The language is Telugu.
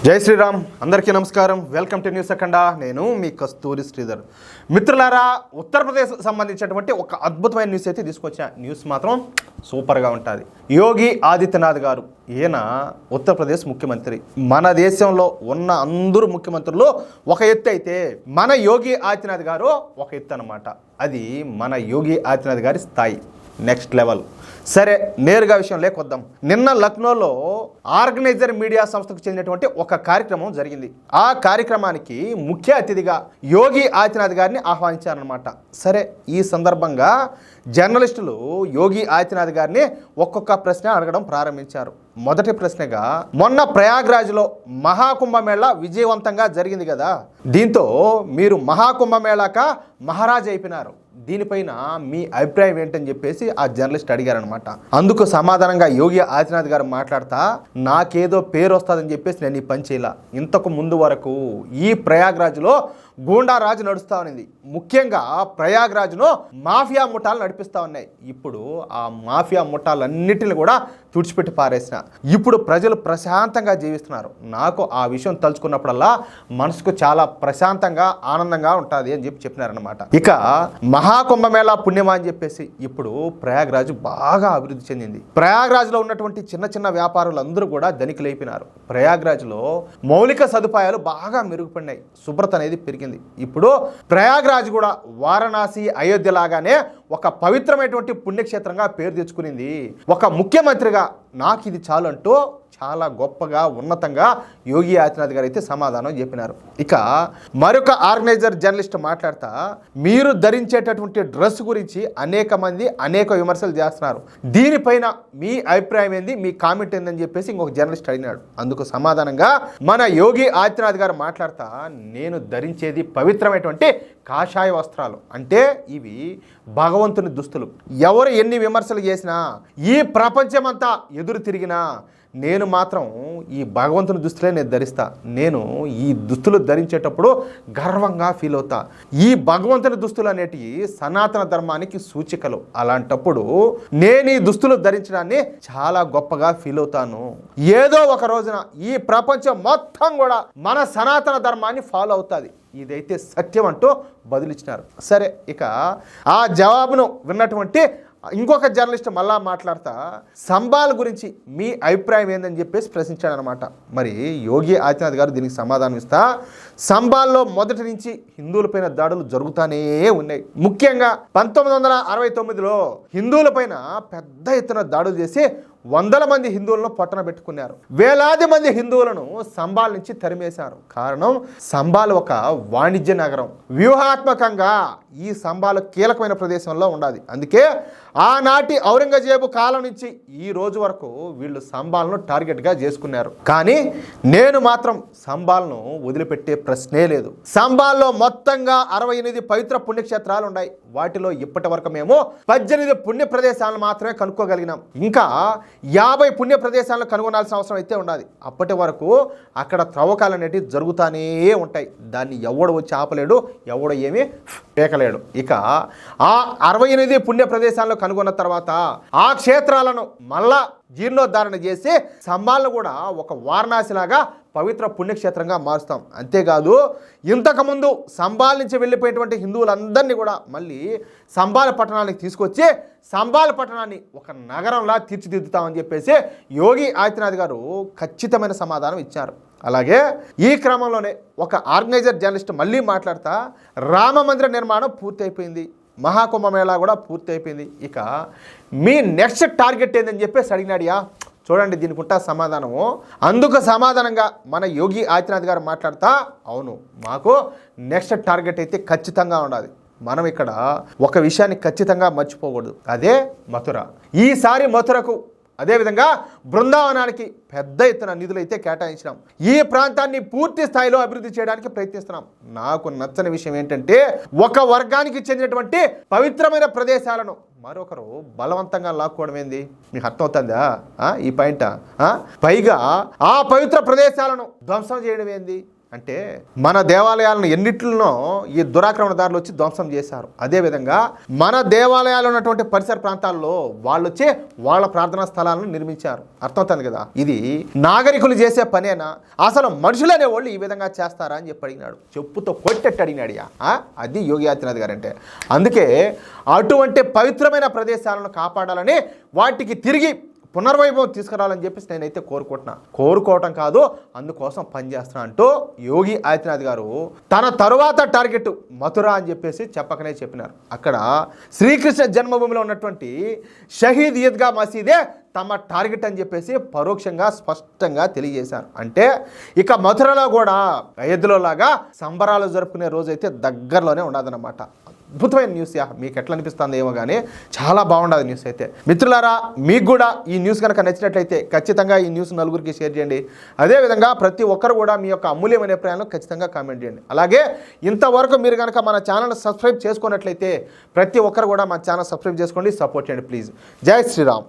జై శ్రీరామ్. అందరికీ నమస్కారం. వెల్కమ్ టు న్యూస్ అఖండ. నేను మీ కస్తూరి శ్రీధర్. మిత్రులారా, ఉత్తరప్రదేశ్ సంబంధించినటువంటి ఒక అద్భుతమైన న్యూస్ అయితే తీసుకొచ్చా. న్యూస్ మాత్రం సూపర్గా ఉంటుంది. యోగి ఆదిత్యనాథ్ గారు, ఈయన ఉత్తరప్రదేశ్ ముఖ్యమంత్రి. మన దేశంలో ఉన్న అందరూ ముఖ్యమంత్రులు ఒక ఎత్తు అయితే మన యోగి ఆదిత్యనాథ్ గారు ఒక ఎత్తు అనమాట. అది మన యోగి ఆదిత్యనాథ్ గారి స్థాయి, నెక్స్ట్ లెవెల్. సరే, నేరుగా విషయం లేకొద్దాం. నిన్న లక్నోలో ఆర్గనైజర్ మీడియా సంస్థకు చెందినటువంటి ఒక కార్యక్రమం జరిగింది. ఆ కార్యక్రమానికి ముఖ్య అతిథిగా యోగి ఆదిత్యనాథ్ గారిని ఆహ్వానించారనమాట. సరే, ఈ సందర్భంగా జర్నలిస్టులు యోగి ఆదిత్యనాథ్ గారిని ఒక్కొక్క ప్రశ్న అడగడం ప్రారంభించారు. మొదటి ప్రశ్నగా, మొన్న ప్రయాగ్రాజ్లో మహాకుంభమేళా విజయవంతంగా జరిగింది కదా, దీంతో మీరు మహాకుంభమేళాక మహారాజ్ అయిపోయినారు, దీనిపైన మీ అభిప్రాయం ఏంటని చెప్పేసి ఆ జర్నలిస్ట్ అడిగారనమాట. అందుకు సమాధానంగా యోగి ఆదిత్యనాథ్ గారు మాట్లాడతా, నాకేదో పేరు వస్తుందని చెప్పేసి నేను ఈ పని చేయాల. ఇంతకు ముందు వరకు ఈ ప్రయాగ్రాజ్లో గూండా రాజు నడుస్తూ ఉన్నది. ముఖ్యంగా ప్రయాగ్రాజ్ను మాఫియా ముఠాలు నడిపిస్తూ ఉన్నాయి. ఇప్పుడు ఆ మాఫియా ముఠాలన్నిటిని కూడా తుడిచిపెట్టి పారేసిన. ఇప్పుడు ప్రజలు ప్రశాంతంగా జీవిస్తున్నారు. నాకు ఆ విషయం తలుచుకున్నప్పుడల్లా మనసుకు చాలా ప్రశాంతంగా ఆనందంగా ఉంటుంది అని చెప్పినారనమాట. ఇక మహాకుంభమేళా పుణ్యమా అని చెప్పేసి ఇప్పుడు ప్రయాగ్రాజ్ బాగా అభివృద్ధి చెందింది. ప్రయాగ్రాజ్లో ఉన్నటువంటి చిన్న చిన్న వ్యాపారులందరూ కూడా ధనికులైపోయినారు. ప్రయాగ్రాజ్లో మౌలిక సదుపాయాలు బాగా మెరుగుపడినాయి. శుభ్రత అనేది పెరిగింది. ఇప్పుడు ప్రయాగ్రాజ్ కూడా వారణాసి, అయోధ్య లాగానే ఒక పవిత్రమైనటువంటి పుణ్యక్షేత్రంగా పేరు తెచ్చుకునింది. ఒక ముఖ్యమంత్రిగా నాకు ఇది చాలు అంటూ చాలా గొప్పగా ఉన్నతంగా యోగి ఆదిత్యనాథ్ గారు అయితే సమాధానం చెప్పినారు. ఇక మరొక ఆర్గనైజర్ జర్నలిస్ట్ మాట్లాడతా, మీరు ధరించేటటువంటి డ్రెస్ గురించి అనేక మంది అనేక విమర్శలు చేస్తున్నారు, దీనిపైన మీ అభిప్రాయం ఏంది, మీ కామెంట్ ఏందని చెప్పేసి ఇంకొక జర్నలిస్ట్ అడిగినాడు. అందుకు సమాధానంగా మన యోగి ఆదిత్యనాథ్ గారు మాట్లాడతా, నేను ధరించేది పవిత్రమైనటువంటి కాషాయ వస్త్రాలు, అంటే ఇవి భగవంతుని దుస్తులు. ఎవరు ఎన్ని విమర్శలు చేసినా, ఈ ప్రపంచమంతా ఎదురు తిరిగినా, నేను మాత్రం ఈ భగవంతుని దుస్తులే నేను ధరిస్తా. నేను ఈ దుస్తులు ధరించేటప్పుడు గర్వంగా ఫీల్ అవుతా. ఈ భగవంతుని దుస్తులు అనేటివి సనాతన ధర్మానికి సూచికలు. అలాంటప్పుడు నేను ఈ దుస్తులు ధరించడాన్ని చాలా గొప్పగా ఫీల్ అవుతాను. ఏదో ఒక రోజున ఈ ప్రపంచం మొత్తం కూడా మన సనాతన ధర్మాన్ని ఫాలో అవుతుంది, ఇదైతే సత్యం అంటూ బదులిచ్చినారు. సరే, ఇక ఆ జవాబును విన్నటువంటి ఇంకొక జర్నలిస్ట్ మళ్ళా మాట్లాడతా, సంబాల్ గురించి మీ అభిప్రాయం ఏందని చెప్పేసి ప్రశ్నించాడు అనమాట. మరి యోగి ఆదిత్యనాథ్ గారు దీనికి సమాధానం ఇస్తా, సంబాల్లో మొదటి నుంచి హిందువులపైన దాడులు జరుగుతూనే ఉన్నాయి. ముఖ్యంగా 1969లో హిందువులపైన పెద్ద ఎత్తున దాడులు చేసి వందల మంది హిందువులను పొట్టన పెట్టుకున్నారు. వేలాది మంది హిందువులను సంబాల్ నుంచి తరిమేశారు. కారణం, సంబాల్ ఒక వాణిజ్య నగరం. వ్యూహాత్మకంగా ఈ సంబాల్ కీలకమైన ప్రదేశంలో ఉండాలి. అందుకే ఆనాటి ఔరంగజేబు కాలం నుంచి ఈ రోజు వరకు వీళ్ళు సంబాల్ను టార్గెట్గా చేసుకున్నారు. కానీ నేను మాత్రం సంబాల్ను వదిలిపెట్టే ప్రశ్నే లేదు. సంబాల్లో మొత్తంగా 68 పవిత్ర పుణ్యక్షేత్రాలు ఉన్నాయి. వాటిలో ఇప్పటి వరకు మేము 18 పుణ్య ప్రదేశాలను మాత్రమే కనుక్కోగలిగినాం. ఇంకా 50 పుణ్య ప్రదేశాలను కనుగొనాల్సిన అవసరం అయితే ఉన్నది. అప్పటి వరకు అక్కడ త్రవ్వకాలు అనేటివి జరుగుతూనే ఉంటాయి. దాన్ని ఎవడు వచ్చి ఆపలేడు, ఎవడు ఏమీ పేకలేడు. ఇక ఆ 68 పుణ్య ప్రదేశాలను కనుగొన్న తర్వాత ఆ క్షేత్రాలను మళ్ళా జీర్ణోద్ధారణ చేసి సంబాల్ను కూడా ఒక వారణాసిలాగా పవిత్ర పుణ్యక్షేత్రంగా మారుస్తాం. అంతేకాదు, ఇంతకుముందు సంబాల్ నుంచి వెళ్ళిపోయినటువంటి హిందువులందరినీ కూడా మళ్ళీ సంబాల్ పట్టణానికి తీసుకొచ్చి సంబాల్ పట్టణాన్ని ఒక నగరంలా తీర్చిదిద్దుతామని చెప్పేసి యోగి ఆదిత్యనాథ్ గారు ఖచ్చితమైన సమాధానం ఇచ్చారు. అలాగే ఈ క్రమంలోనే ఒక ఆర్గనైజర్ జర్నలిస్ట్ మళ్ళీ మాట్లాడతా, రామ మందిర నిర్మాణం పూర్తి అయిపోయింది, మహాకుంభమేళా కూడా పూర్తి అయిపోయింది, ఇక మీ నెక్స్ట్ టార్గెట్ ఏందని చెప్పేసి అడిగినాడియా. చూడండి, దీనికి ఉంటా సమాధానము. అందుకు సమాధానంగా మన యోగి ఆదిత్యనాథ్ గారు మాట్లాడతా, అవును, మాకు నెక్స్ట్ టార్గెట్ అయితే ఖచ్చితంగా ఉండాలి. మనం ఇక్కడ ఒక విషయాన్ని ఖచ్చితంగా మర్చిపోకూడదు, అదే మథుర. ఈసారి మథురకు అదేవిధంగా బృందావనానికి పెద్ద ఎత్తున నిధులు అయితే కేటాయించినాం. ఈ ప్రాంతాన్ని పూర్తి స్థాయిలో అభివృద్ధి చేయడానికి ప్రయత్నిస్తున్నాం. నాకు నచ్చని విషయం ఏంటంటే, ఒక వర్గానికి చెందినటువంటి పవిత్రమైన ప్రదేశాలను మరొకరు బలవంతంగా లాక్కోవడం ఏంది? మీకు అర్థమవుతుందా ఈ పాయింట్? పైగా ఆ పవిత్ర ప్రదేశాలను ధ్వంసం చేయడం ఏంది అంటే మన దేవాలయాలను ఎన్నిట్లనో ఈ దురాక్రమణదారులు వచ్చి ధ్వంసం చేశారు. అదేవిధంగా మన దేవాలయాలు ఉన్నటువంటి పరిసర ప్రాంతాల్లో వాళ్ళు వచ్చి వాళ్ళ ప్రార్థనా స్థలాలను నిర్మించారు. అర్థమవుతుంది కదా, ఇది నాగరికులు చేసే పనేనా? అసలు మనుషులు అనేవాళ్ళు ఈ విధంగా చేస్తారా అని చెప్పి అడిగినాడు. చెప్పుతో కొట్టెట్టు అడిగినాడు. అది యోగి ఆదిత్యనాథ్ గారు అంటే. అందుకే అటువంటి పవిత్రమైన ప్రదేశాలను కాపాడాలని, వాటికి తిరిగి పునర్వైభవం తీసుకురావాలని చెప్పేసి నేనైతే కోరుకోవటం కాదు, అందుకోసం పనిచేస్తున్నా అంటూ యోగి ఆదిత్యనాథ్ గారు తన తరువాత టార్గెట్ మథుర అని చెప్పేసి చెప్పకనే చెప్పినారు. అక్కడ శ్రీకృష్ణ జన్మభూమిలో ఉన్నటువంటి షహీద్ ఈద్గా మసీదే తమ టార్గెట్ అని చెప్పేసి పరోక్షంగా స్పష్టంగా తెలియజేశారు. అంటే ఇక మథురలో కూడా అయోధ్యలో లాగా సంబరాలు జరుపుకునే రోజైతే దగ్గరలోనే ఉండదన్నమాట. అద్భుతమైన న్యూస్. మీకు ఎట్లా అనిపిస్తుంది ఏమో కానీ చాలా బాగుండదు న్యూస్ అయితే. మిత్రులారా, మీకు కూడా ఈ న్యూస్ కనుక నచ్చినట్లయితే ఖచ్చితంగా ఈ న్యూస్ నలుగురికి షేర్ చేయండి. అదేవిధంగా ప్రతి ఒక్కరు కూడా మీ యొక్క అమూల్యమైన అభిప్రాయాలను ఖచ్చితంగా కామెంట్ చేయండి. అలాగే ఇంతవరకు మీరు కనుక మన ఛానల్ సబ్స్క్రైబ్ చేసుకున్నట్లయితే ప్రతి ఒక్కరు కూడా మన ఛానల్ సబ్స్క్రైబ్ చేసుకోండి, సపోర్ట్ చేయండి ప్లీజ్. జై శ్రీరామ్.